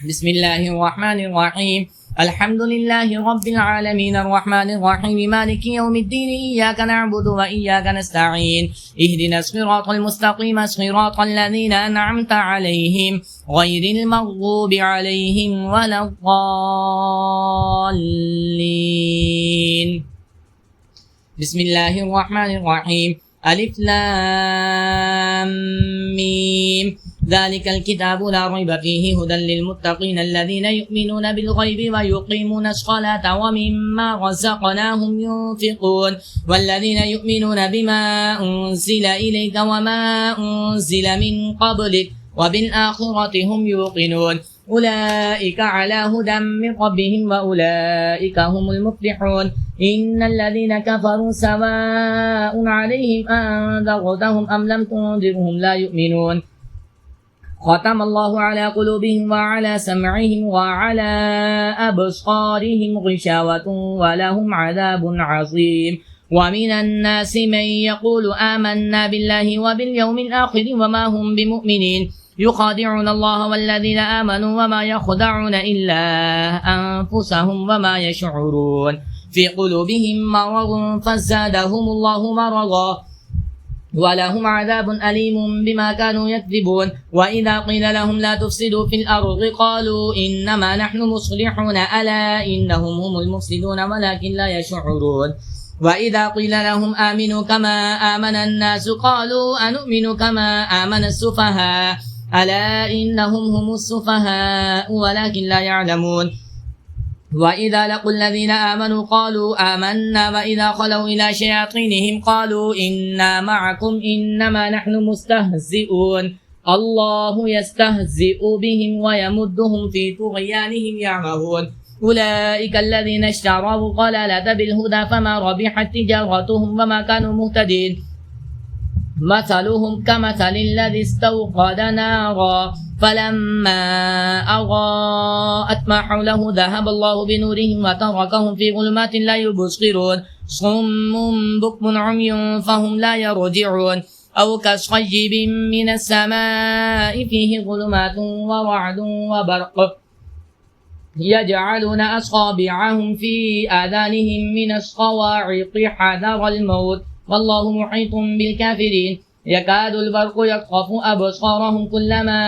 بسم الله الرحمن الرحيم. الحمد لله رب العالمين الرحمن الرحيم مالك يوم الدين إياك نعبد وإياك نستعين اهدنا الصراط المستقيم صراط الذين أنعمت عليهم غير المغضوب عليهم ولا الضالين. بسم الله الرحمن الرحيم. ألف لام ميم ذلك الكتاب لا ريب فيه هدى للمتقين الذين يؤمنون بالغيب ويقيمون الصلاة ومما رزقناهم ينفقون والذين يؤمنون بما أنزل إليك وما أنزل من قبلك وبالآخرة هم يوقنون أولئك على هدى من ربهم وأولئك هم المفلحون. إن الذين كفروا سواء عليهم أنذرتهم أم لم تنذرهم لا يؤمنون ختم الله على قلوبهم وعلى سمعهم وعلى أبصارهم غشاوة ولهم عذاب عظيم. ومن الناس من يقول آمنا بالله وباليوم الآخر وما هم بمؤمنين يخادعون الله والذين آمنوا وما يخدعون إلا أنفسهم وما يشعرون في قلوبهم مرض فزادهم الله مرضا ولهم عذاب أليم بما كانوا يكذبون. وإذا قيل لهم لا تفسدوا في الأرض قالوا إنما نحن مصلحون ألا إنهم هم المفسدون ولكن لا يشعرون. وإذا قيل لهم آمنوا كما آمن الناس قالوا أنؤمن كما آمن السفهاء ألا إنهم هم السفهاء ولكن لا يعلمون. وإذا لقوا الذين آمنوا قالوا آمنا وإذا خلوا إلى شياطينهم قالوا إنا معكم إنما نحن مستهزئون الله يستهزئ بهم ويمدهم في طغيانهم يعمهون. أولئك الذين اشتروا الضلالة بالهدى فما ربحت تجارتهم وما كانوا مهتدين مثلهم كمثل الذي استوقد نارا فلما أضاءت ما حوله ذهب الله بنورهم وتركهم في ظلمات لا يبصرون صم بكم عمي فهم لا يرجعون أو كصيب من السماء فيه ظلمات ورعد وبرق يجعلون أصابعهم في آذانهم من الصواعق حذر الموت والله محيط بالكافرين. يكاد البرق يخطف أبصارهم كلما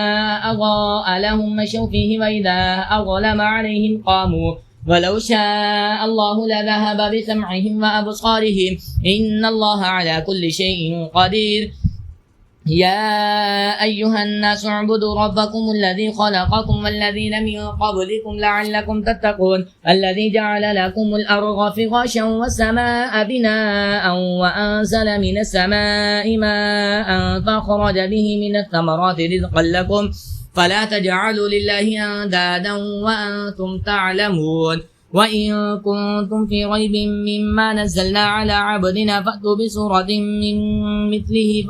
أضاء لهم مشوا فيه وإذا أظلم عليهم قاموا ولو شاء الله لذهب بسمعهم وأبصارهم إن الله على كل شيء قدير. يا أيها الناس اعبدوا ربكم الذي خلقكم والذين من قبلكم لعلكم تتقون الذي جعل لكم الأرض فراشا والسماء بناء وأنزل من السماء ماء فأخرج به من الثمرات رزقا لكم فلا تجعلوا لله أندادا وأنتم تعلمون. وإن كنتم في ريب مما نزلنا على عبدنا فأتوا بسورة من مثله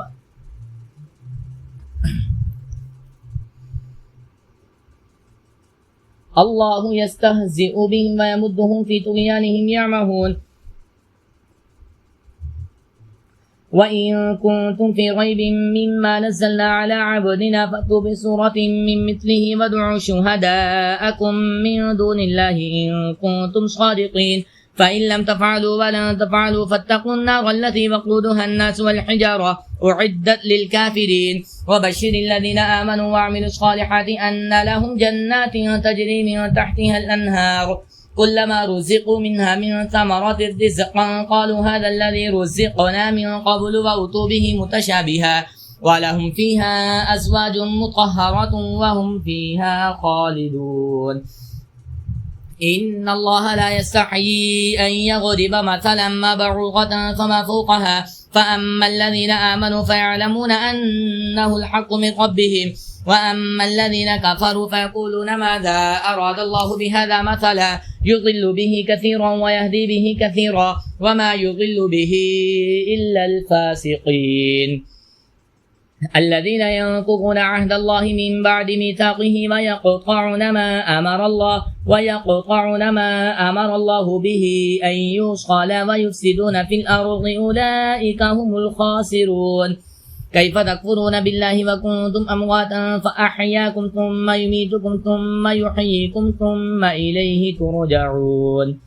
الله يستهزئ بهم ويمدهم في طغيانهم يعمهون. وإن كنتم في ريب مما نزلنا على عبدنا فأتوا بسورة من مثله وادعوا شهداءكم من دون الله إن كنتم صادقين فإن لم تفعلوا ولن تفعلوا فاتقوا النار التي وقودها الناس والحجارة أعدت للكافرين. وبشر الذين آمنوا وعملوا الصالحات أن لهم جنات تجري من تحتها الأنهار كلما رزقوا منها من ثمرات رزقا قالوا هذا الذي رزقنا من قبل وأتوا به متشابها ولهم فيها أزواج مطهرة وهم فيها خالدون. إن الله لا يستحيي أن يضرب مثلا ما بعوضة فما فوقها فأما الذين آمنوا فيعلمون أنه الحق من ربهم وأما الذين كفروا فيقولون ماذا أراد الله بهذا مثلا يضل به كثيرا ويهدي به كثيرا وما يضل به إلا الفاسقين الذين ينقضون عهد الله من بعد ميثاقه ويقطعون ما أمر الله به أن يوصل ويفسدون في الأرض أولئك هم الخاسرون. كيف تكفرون بالله وكنتم أمواتا فأحياكم ثم يميتكم ثم يحييكم ثم إليه ترجعون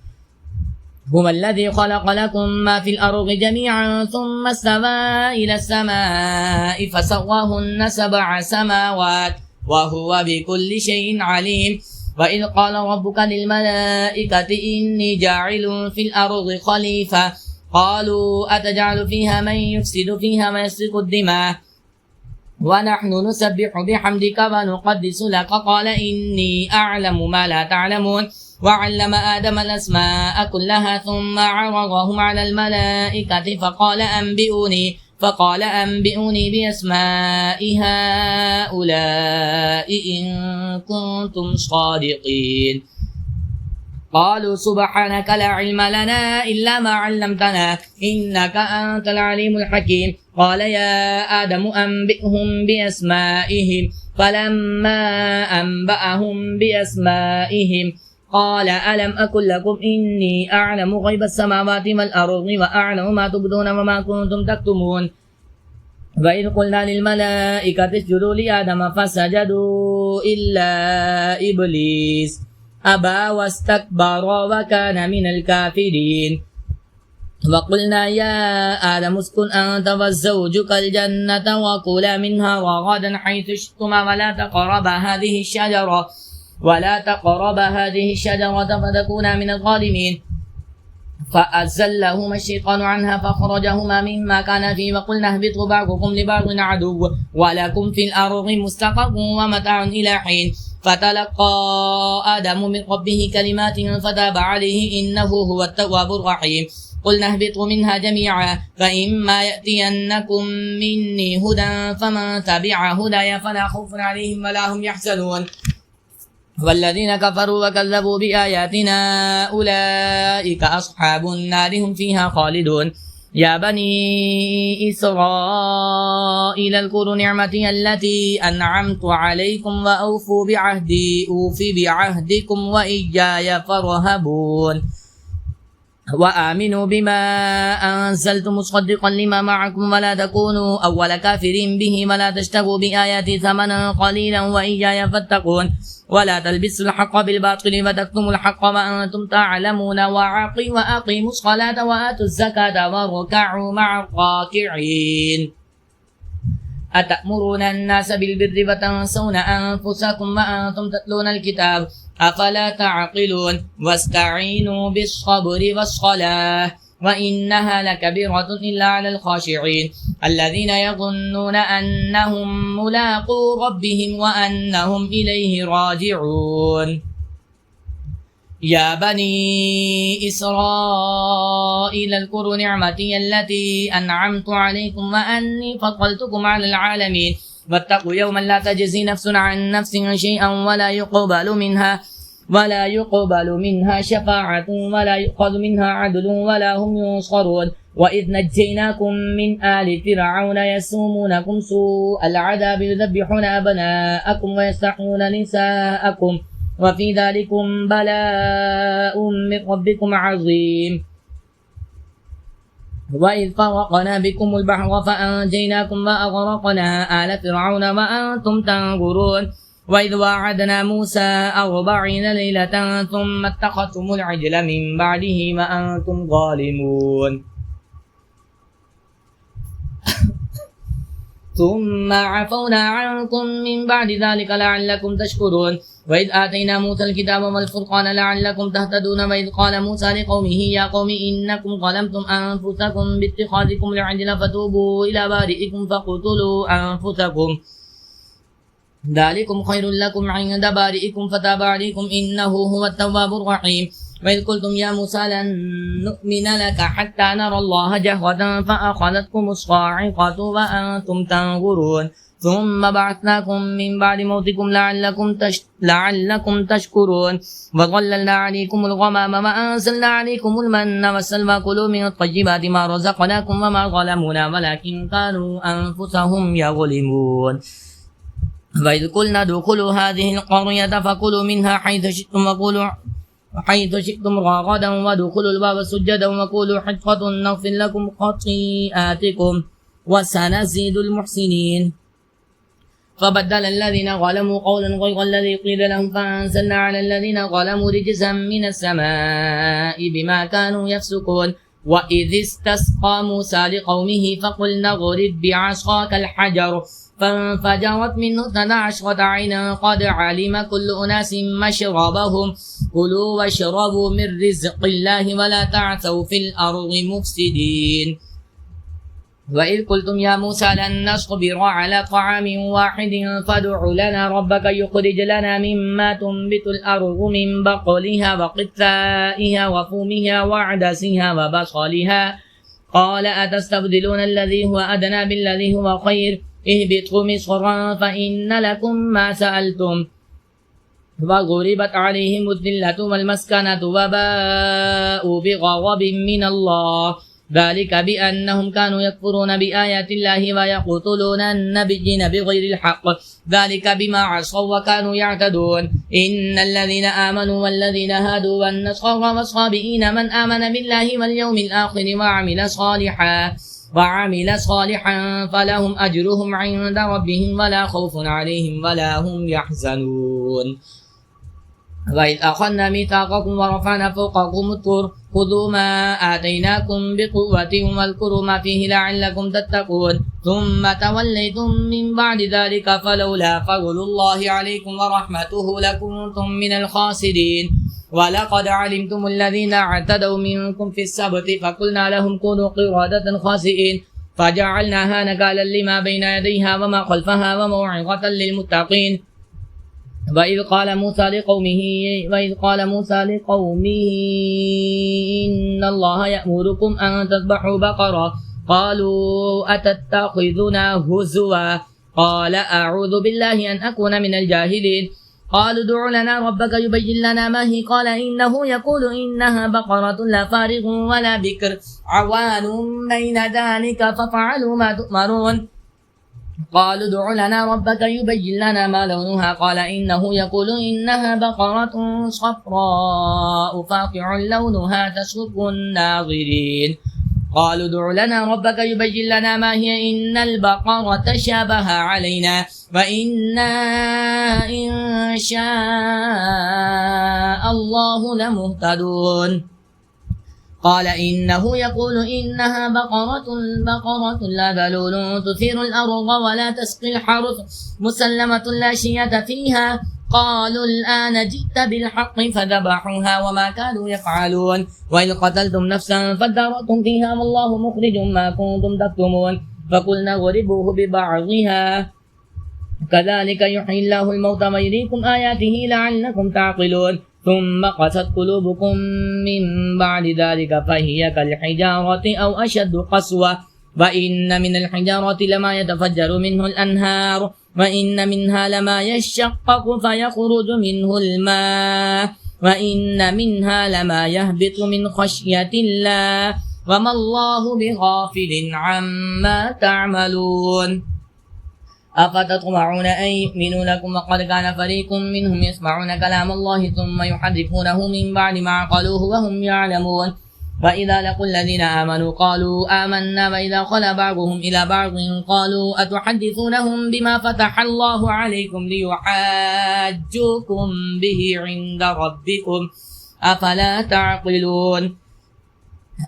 هو الذي خلق لكم ما في الأرض جميعا ثم استوى إلى السماء فسواهن 7 سماوات وهو بكل شيء عليم وإذ قال ربك للملائكة إني جاعل في الأرض خليفة قالوا أتجعل فيها من يفسد فيها ويسفك الدماء ونحن نسبح بحمدك ونقدس لك قال إني أعلم ما لا تعلمون وعلم آدم الأسماء كلها ثم عرضهم على الملائكة فقال أنبئوني بأسماء هؤلاء إن كنتم صادقين قالوا سبحانك لا علم لنا إلا ما علمتنا إنك أنت العليم الحكيم قال يا آدم أنبئهم بأسمائهم فلما أنبأهم بأسمائهم قال ألم أقل لكم إني أعلم غيب السماوات والأرض وأعلم ما تبدون وما كنتم تكتمون وإذ قلنا للملائكة اسجدوا لآدم فسجدوا إلا إبليس أبى واستكبر وكان من الكافرين وقلنا يا آدم اسكن أنت وزوجك الجنة وكلا منها رغدا حيث شئتما ولا تقربا هذه الشجرة فتكونا من الظالمين فأزلهما الشيطان عنها فخرجهما مما كان فيه وقلنا اهبطوا بعضكم لبعض عدو ولكم في الأرض مستقر ومتاع إلى حين فتلقى آدم من ربه كلمات فتاب عليه إنه هو التواب الرحيم قلنا اهبطوا منها جميعا فإما يأتينكم مني هدى فمن تبع هدايا فلا خوف عليهم ولا هم يحزنون والذين كفروا وكذبوا بآياتنا أولئك أصحاب النار هم فيها خالدون يا بني إسرائيل اذكروا نعمتي التي أنعمت عليكم وأوفوا بعهدي أوف بعهدكم وإياي فارهبون وآمنوا بما أنزلت مصدقا لما معكم ولا تكونوا أول كافر به ولا تشتروا بآياتي ثمنا قليلا وإياي فاتقون ولا تلبسوا الحق بالباطل وتكتموا الحق وأنتم تعلمون وأقيموا الصلاة وآتوا الزكاة واركعوا مع الراكعين أتأمرون الناس بالبر وتنسون أنفسكم وأنتم تتلون الكتاب أفلا تعقلون واستعينوا بالصبر والصلاة وإنها لكبيرة إلا على الخاشعين الذين يظنون أنهم ملاقو ربهم وأنهم إليه راجعون يا بني إسرائيل اذكروا نعمتي التي أنعمت عليكم وأني فضلتكم على العالمين واتقوا يوما لا تجزي نفس عن نفس شيئا ولا يقبل منها شفاعة ولا يؤخذ منها عدل ولا هم ينصرون وإذ نجيناكم من آل فرعون يسومونكم سوء العذاب يذبحون أبناءكم ويستحيون نساءكم وفي ذلكم بلاء من ربكم عظيم وإذ فرقنا بكم البحر فأنجيناكم وأغرقنا آل فرعون وأنتم تنظرون وإذ وعدنا موسى 40 ليلة ثم اتخذتم العجل من بعده وأنتم ظالمون ثم عفونا عنكم من بعد ذلك لعلكم تشكرون وإذ آتينا موسى الكتاب والفرقان لعلكم تهتدون وإذ قال موسى لقومه يا قوم إنكم ظلمتم أنفسكم باتخاذكم العجل فتوبوا إلى بارئكم فاقتلوا أنفسكم ذلكم خير لكم عند بارئكم فتاب عليكم إنه هو التواب الرحيم وإذ قلتم يا موسى لن نؤمن لك حتى نرى الله جهرة فأخذتكم الصاعقة وأنتم تنظرون ثم بعثناكم من بعد موتكم لعلكم تشكرون وظللنا عليكم الغمام وأنزلنا عليكم المن والسلوى كلوا من الطيبات ما رزقناكم وما ظلمونا ولكن كانوا أنفسهم يظلمون وإذ قلنا ادخلوا هذه القرية فكلوا منها حيث شئتم رغدا وادخلوا الباب سجدا وقولوا حطة نغفر لكم خطيئاتكم وسنزيد المحسنين. فبدل الذين ظلموا قولا غير الذي قيل لهم فأنزلنا على الذين ظلموا رجزا من السماء بما كانوا يفسقون. وإذ استسقى موسى لقومه فقلنا اضرب بعصاك الحجر فانفجرت منه 12 عينا قد علم كل أناس مشربهم كلوا واشربوا من رزق الله ولا تعثوا في الأرض مفسدين. وإذ قلتم يا موسى لن نصبر على طعام واحد فادع لنا ربك يخرج لنا مما تنبت الأرض من بقلها وقثائها وفومها وعدسها وبصلها قال أتستبدلون الذي هو أدنى بالذي هو خير اهبطوا مصرا فإن لكم ما سألتم وضربت عليهم الذلة والمسكنة وباءوا بغضب من الله ذلك بأنهم كانوا يكفرون بآيات الله ويقتلون النبيين بغير الحق ذلك بما عصوا وكانوا يعتدون. إن الذين آمنوا والذين هادوا والنصارى والصابئين من آمن بالله واليوم الآخر وعمل صالحا فلهم أجرهم عند ربهم ولا خوف عليهم ولا هم يحزنون. وإذ أخذنا ميثاقكم ورفعنا فوقكم الطور خذوا ما آتيناكم بقوة واذكروا ما فيه لعلكم تتقون ثم توليتم من بعد ذلك فلولا فضل الله عليكم ورحمته لكنتم من الخاسرين. ولقد علمتم الذين اعتدوا منكم في السبت فقلنا لهم كونوا قردة خاسئين فجعلناها نكالا لما بين يديها وما خلفها وموعظة للمتقين. وإذ قال موسى لقومه إن الله يأمركم أن تذبحوا بقرة قالوا أتتخذنا هزوا قال أعوذ بالله أن أكون من الجاهلين. قالوا ادع لنا ربك يبين لنا ما هي قال إنه يقول إنها بقرة لا فارغ ولا بكر عوان بين ذلك ففعلوا ما تؤمرون. قالوا ادع لنا ربك يبين لنا ما لونها قال إنه يقول إنها بقرة صفراء فاقع لونها تسر الناظرين. قالوا ادع لنا ربك يبين لنا ما هي إن البقرة تشابه علينا وإنا إن شاء الله لمهتدون. قال إنه يقول إنها بقرة لا ذلول تثير الأرض ولا تسقي الحرث مسلمة لا شية فيها قالوا الآن جئت بالحق فذبحوها وما كانوا يفعلون. وإذ قتلتم نفسا فادارأتم فيها والله مخرج ما كنتم تكتمون فقلنا اضربوه ببعضها كذلك يحيي الله الموتى ويريكم آياته لعلكم تعقلون. ثم قست قلوبكم من بعد ذلك فهي كالحجارة أو أشد قسوة وإن من الحجارة لما يتفجر منه الأنهار وإن منها لما يشقق فيخرج منه الماء وإن منها لما يهبط من خشية الله وما الله بغافل عما تعملون. أفتطمعون أن يؤمنوا لكم وقد كان فريق منهم يسمعون كلام الله ثم يحرفونه من بعد ما عقلوه وهم يعلمون. وإذا لقوا الذين آمنوا قالوا آمنا وإذا خلا بعضهم إلى بعض قالوا أتحدثونهم بما فتح الله عليكم ليحاجوكم به عند ربكم أفلا تعقلون.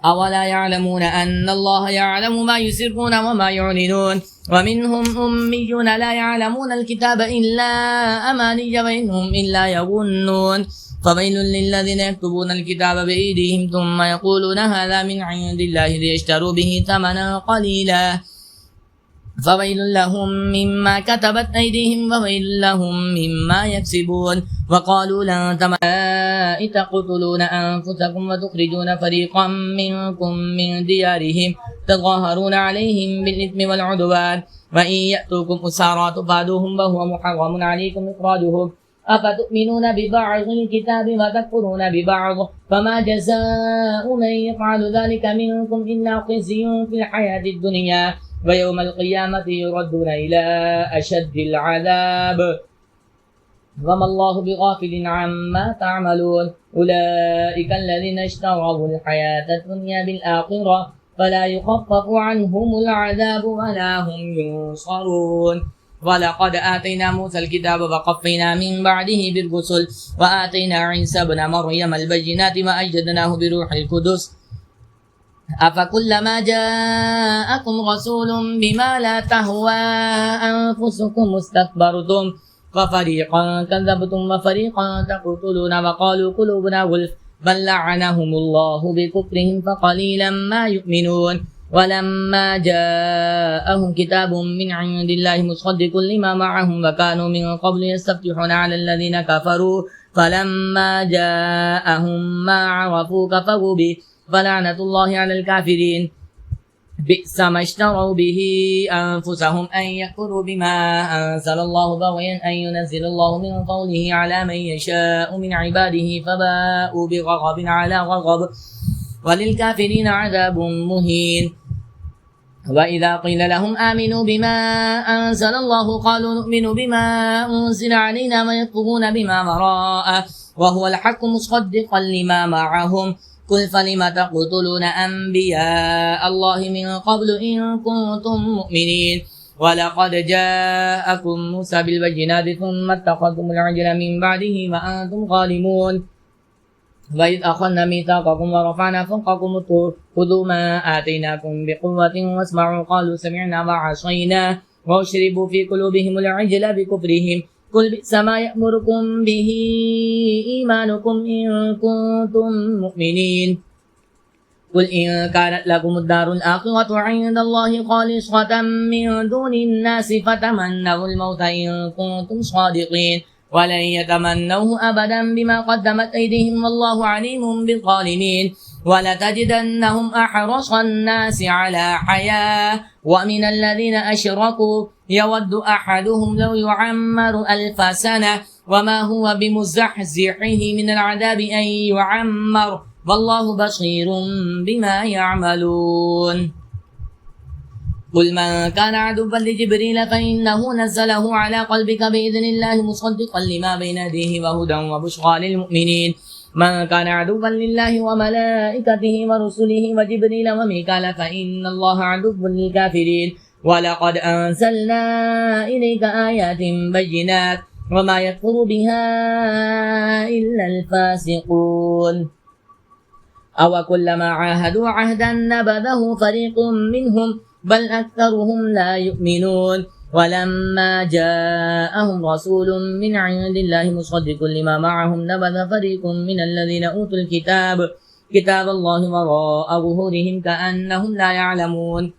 أولا يعلمون أن الله يعلم ما يسرون وما يعلنون ومنهم أميون لا يعلمون الكتاب إلا أماني وإنهم إلا يظنون. فويل للذين يكتبون الكتاب بأيديهم ثم يقولون هذا من عند الله ليشتروا به ثمنا قليلا فويل لهم مما كتبت أيديهم وويل لهم مما يكسبون. وقالوا لن تمنوا تقتلون أنفسكم وتخرجون فريقا منكم من ديارهم تظاهرون عليهم بالإثم والعدوان وإن يأتوكم أسارى تفادوهم وهو محرم عليكم إخراجهم أفتؤمنون ببعض الكتاب وتكفرون ببعض فما جزاء من يفعل ذلك منكم إلا خزي في الحياة الدنيا ويوم القيامة يردون إلى أشد العذاب وما الله بغافل عما تعملون. أولئك الذين اشتروا الحياة الدنيا بالآخرة فلا يخفف عنهم العذاب ولا هم ينصرون ولقد آتينا موسى الكتاب وقفينا من بعده بالرسل وآتينا عيسى ابن مريم البينات وأيدناه بروح القدس أفكلما جاءكم رسول بما لا تهوى أنفسكم استكبرتم ففريقا كذبتم وفريقا تقتلون وقالوا قلوبنا غلف بل لعنهم الله بكفرهم فقليلا ما يؤمنون ولما جاءهم كتاب من عند الله مصدق لما معهم وكانوا من قبل يستفتحون على الذين كفروا فلما جاءهم ما عرفوا كفروا به فلعنة الله على الكافرين بئس ما اشتروا به أنفسهم أن يكفروا بما أنزل الله بغيا أن ينزل الله من قوله على من يشاء من عباده فباءوا بغضب على غضب وللكافرين عذاب مهين وإذا قيل لهم آمنوا بما أنزل الله قالوا نؤمن بما أنزل علينا ويكفرون بما وراءه وهو الحق مصدقا لما معهم قل فلم تقتلون أنبياء الله من قبل إن كنتم مؤمنين ولقد جاءكم موسى بالبينات ثم اتخذتم العجل من بعده وأنتم ظالمون وإذ أخذنا ميثاقكم ورفعنا فوقكم الطور خذوا ما آتيناكم بقوة واسمعوا قالوا سمعنا وعصينا وأشربوا في قلوبهم العجل بكفرهم قل بئس ما يأمركم به إيمانكم إن كنتم مؤمنين قل إن كانت لكم الدار الآخرة عند الله خالصة من دون الناس فتمنوا الموت إن كنتم صادقين ولن يتمنوه أبدا بما قدمت أيديهم والله عليم بالظالمين ولتجدنهم أحرص الناس على حياة ومن الذين أشركوا يود أحدهم لو يعمر 1000 سنة وما هو بمزحزحه من العذاب أن يعمر والله بصير بما يعملون قل من كان عدوا لجبريل فإنه نزله على قلبك بإذن الله مصدقا لما بين يديه وهدى وبشرى للمؤمنين من كان عدوا لله وملائكته ورسله وجبريل وميكال فإن الله عدو للكافرين ولقد أنزلنا إليك آيات بينات وما يكفر بها إلا الفاسقون أو كلما عاهدوا عهدا نبذه فريق منهم بل أكثرهم لا يؤمنون ولما جاءهم رسول من عند الله مصدق لما معهم نبذ فريق من الذين أوتوا الكتاب كتاب الله وراء ظهورهم كأنهم لا يعلمون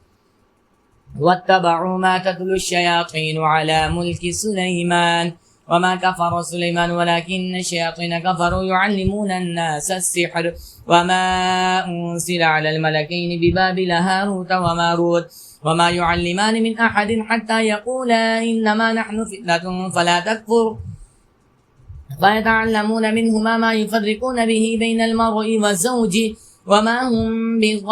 واتبعوا ما تتلو الشياطين على ملك سليمان وما كفر سليمان ولكن الشياطين كفروا يعلمون الناس السحر وما أنزل على الملكين ببابل هاروت وماروت وما يعلمان من أحد حتى يقولا إنما نحن فتنة فلا تكفر فيتعلمون منهما ما يفرقون به بين المرء وزوجه وما هم بضارين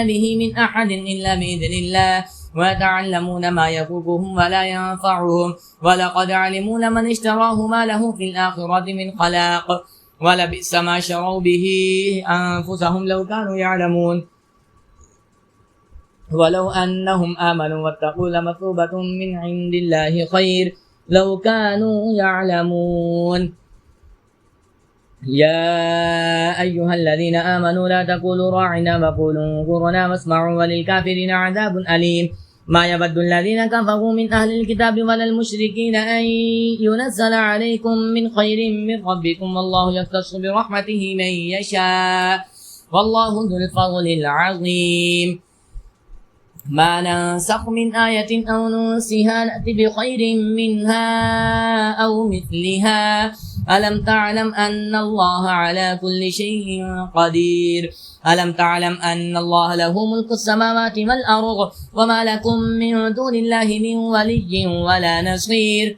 به من أحد إلا بإذن الله ويتعلمون ما يضرهم ولا ينفعهم ولقد علموا لمن اشتراه ما له في الآخرة من خلاق ولبئس ما شروا به أنفسهم لو كانوا يعلمون ولو أنهم آمنوا واتقوا لمثوبة من عند الله خير لو كانوا يعلمون يا أيها الذين آمنوا لا تقولوا راعنا وقولوا انظرنا واسمعوا وللكافرين عذاب أليم ما يود الذين كفروا من أهل الكتاب ولا المشركين أن ينزل عليكم من خير من ربكم والله يختص برحمته من يشاء والله ذو الفضل العظيم ما ننسخ من آية أو ننسها نأتي بخير منها أو مثلها ألم تعلم أن الله على كل شيء قدير ألم تعلم أن الله له ملك السماوات والأرض وما لكم من دون الله من ولي ولا نصير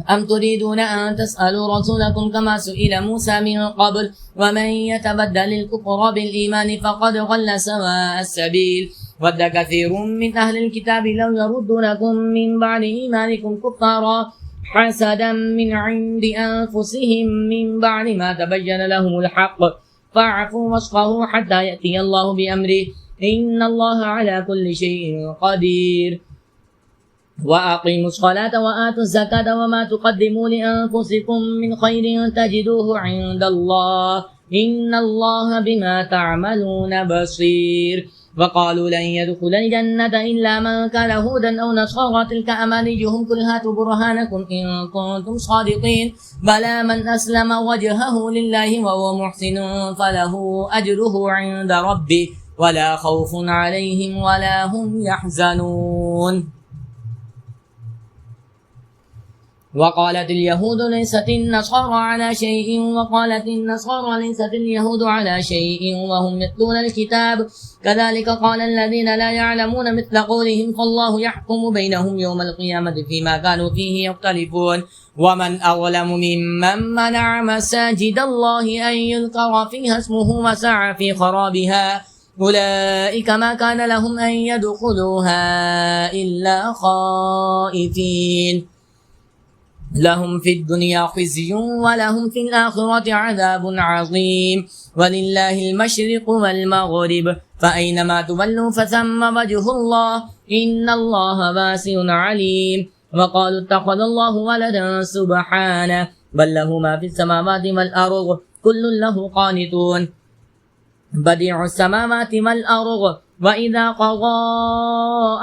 أم تريدون أن تسألوا رسولكم كما سئل موسى من قبل ومن يتبدل الكفر بالإيمان فقد ضل سواء السبيل ود كثير من أهل الكتاب لو يردونكم من بعد إيمانكم كفارا حسدا من عند أنفسهم من بعد ما تبين لهم الحق فاعفوا واصفحوا حتى يأتي الله بأمره إن الله على كل شيء قدير وأقيموا الصلاة وآتوا الزكاة وما تقدموا لأنفسكم من خير تجدوه عند الله إن الله بما تعملون بصير وقالوا لن يدخل الجنة إلا من كان هودا أو نصارى تلك أمانيهم قل هاتوا برهانكم إن كنتم صادقين بلى من أسلم وجهه لله وهو محسن فله أجره عند ربه ولا خوف عليهم ولا هم يحزنون وقالت اليهود ليست النصارى على شيء وقالت النصارى ليست اليهود على شيء وهم يتلون الكتاب كذلك قال الذين لا يعلمون مثل قولهم فالله يحكم بينهم يوم القيامة فيما كانوا فيه يختلفون ومن أظلم ممن منع مساجد الله أن يذكر فيها اسمه وسعى في خرابها أولئك ما كان لهم أن يدخلوها إلا خائفين لهم في الدنيا خزي ولهم في الآخرة عذاب عظيم ولله المشرق والمغرب فأينما تولوا فثم وجه الله إن الله واسع عليم وقالوا اتخذ الله ولدا سبحانه بل له ما في السماوات والأرض كل له قانتون بديع السماوات والأرض وإذا قضى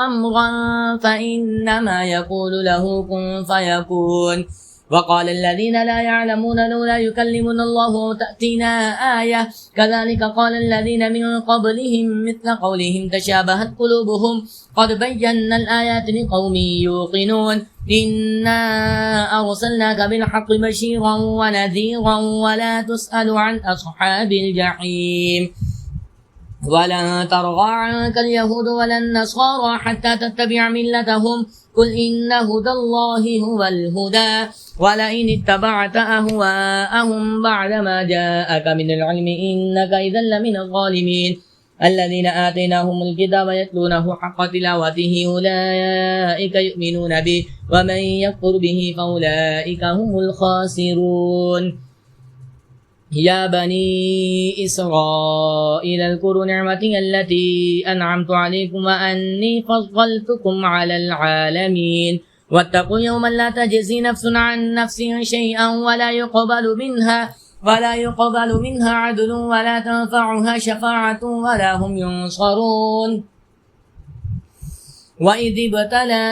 أمرا فإنما يقول له كن فيكون وقال الذين لا يعلمون لولا يكلمنا الله وتأتينا آية كذلك قال الذين من قبلهم مثل قولهم تشابهت قلوبهم قد بينا الآيات لقوم يوقنون إنا أرسلناك بالحق بشيرا ونذيرا ولا تسأل عن أصحاب الجحيم ولن ترضى عنك اليهود ولا النصارى حتى تتبع ملتهم قل إن هدى الله هو الهدى ولئن اتبعت أهواءهم بعدما جاءك من العلم إنك إذا لمن الظالمين الذين آتيناهم الكتاب يتلونه حق تلاوته أولئك يؤمنون به ومن يكفر به فأولئك هم الخاسرون يا بني إسرائيل اذكروا نعمتي التي أنعمت عليكم وأني فضلتكم على العالمين واتقوا يوما لا تجزي نفس عن نفس شيئا ولا يقبل منها عدل ولا تنفعها شفاعة ولا هم ينصرون وإذ ابتلى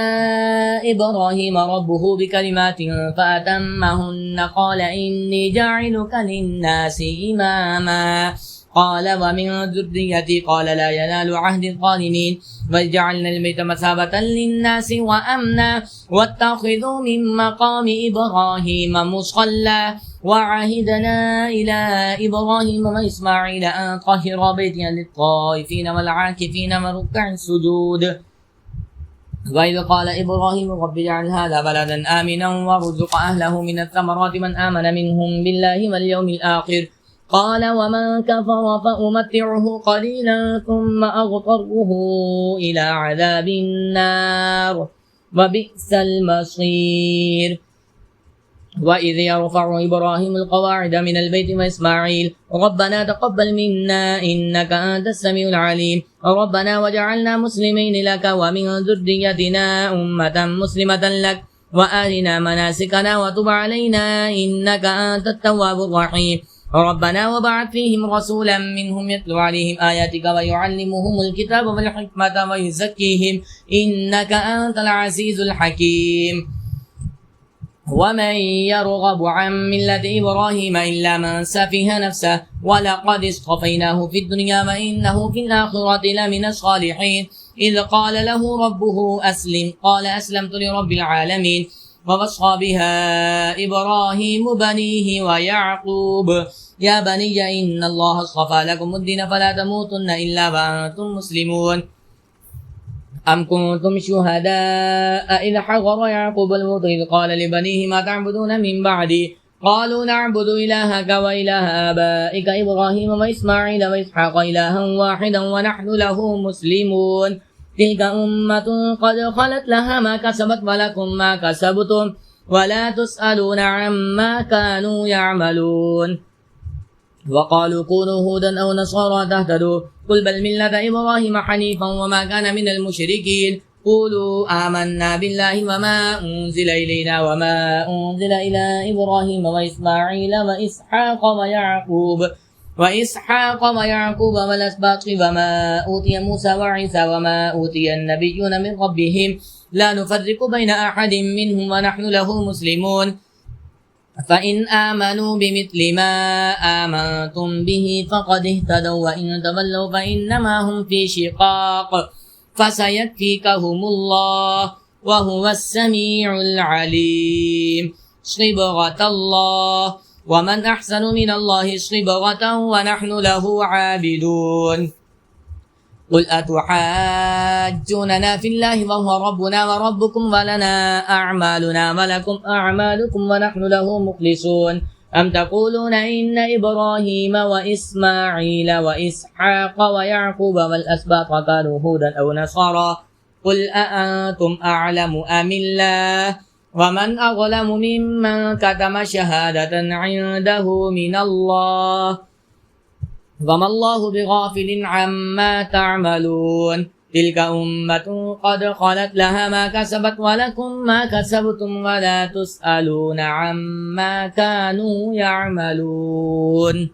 إبراهيم ربه بكلمات فأتمهن قال إني جاعلك للناس إماما قال ومن ذريتي قال لا ينال عهد الظالمين وجعلنا البيت مثابة للناس وأمنا واتخذوا من مقام إبراهيم مصلى وعهدنا إلى إبراهيم وإسماعيل أن طهر بيتي للطائفين والعاكفين وركع السجود وإذ قال إبراهيم رب اجعل هذا بلدا آمنا وارزق أهله من الثمرات من آمن منهم بالله واليوم الآخر قال ومن كفر فأمتعه قليلا ثم أضطره إلى عذاب النار وبئس المصير وإذ يرفع إبراهيم القواعد من البيت وإسماعيل ربنا تقبل منا إنك أنت السميع العليم ربنا وجعلنا مسلمين لك ومن ذريتنا أمة مسلمة لك وآلنا مناسكنا وتب علينا إنك أنت التواب الرحيم ربنا وبعث فيهم رسولا منهم يتلو عليهم آياتك ويعلمهم الكتاب والحكمة ويزكيهم إنك أنت العزيز الحكيم ومن يرغب عن ملة إبراهيم إلا من سفه نفسه ولقد اصطفيناه في الدنيا وإنه في الآخرة لمن الصالحين إذ قال له ربه أسلم قال أسلمت لرب العالمين ووصى بها إبراهيم بنيه ويعقوب يا بني إن الله اصطفى لكم الدين فلا تموتن إلا وأنتم مسلمون أم كنتم شهداء إذ حضر يعقوب الموت إذ قال لبنيه ما تعبدون من بعدي قالوا نعبد إلهك وإله آبائك إبراهيم وإسماعيل وإسحاق إلها واحدا ونحن له مسلمون تلك أمة قد خلت لها ما كسبت ولكم ما كسبتم ولا تسألون عما كانوا يعملون وقالوا كونوا هودا أو نصارى تهتدوا قل بل ملة إبراهيم حنيفا وما كان من المشركين قولوا آمنا بالله وما أنزل إلينا وما أنزل إلى إبراهيم وإسماعيل وإسحاق ويعقوب والأسباط وما أوتي موسى وعيسى وما أوتي النبيون من ربهم لا نفرق بين أحد منهم ونحن له مسلمون فإن آمنوا بمثل ما آمنتم به فقد اهتدوا وإن تولوا فإنما هم في شقاق فسيكفيكهم الله وهو السميع العليم صبغة الله ومن أحسن من الله صبغة ونحن له عابدون قل أتحاجوننا في الله وهو ربنا وربكم ولنا أعمالنا ولكم أعمالكم ونحن له مخلصون أم تقولون إن إبراهيم وإسماعيل وإسحاق ويعقوب والأسباط كانوا هودا أو نصارى قل أأنتم أعلم أم الله ومن أظلم ممن كتم شهادة عنده من الله وما الله بغافل عما تعملون تلك أمة قد خلت لها ما كسبت ولكم ما كسبتم ولا تسألون عما كانوا يعملون